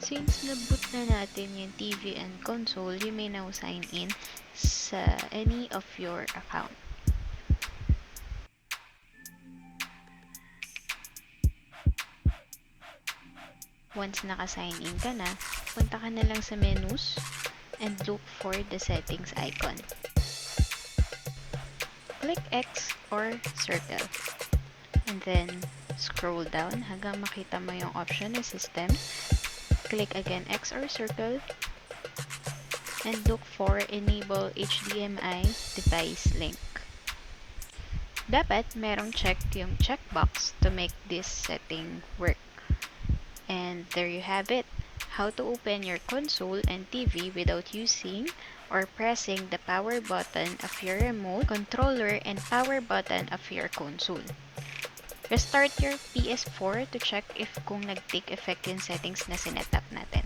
Since na-boot na natin yung TV and console, you may now sign in sa any of your account. Once naka-sign in ka na, punta ka na lang sa menus and look for the settings icon. Click X or circle. And then, scroll down hanggang makita mo yung option na system. Click again X or circle. And look for Enable HDMI Device Link. Dapat merong check yung checkbox to make this setting work. And there you have it. How to open your console and TV without using or pressing the power button of your remote controller and power button of your console. Restart your PS4 to check if kung nag-take effect yung settings na sinetap natin.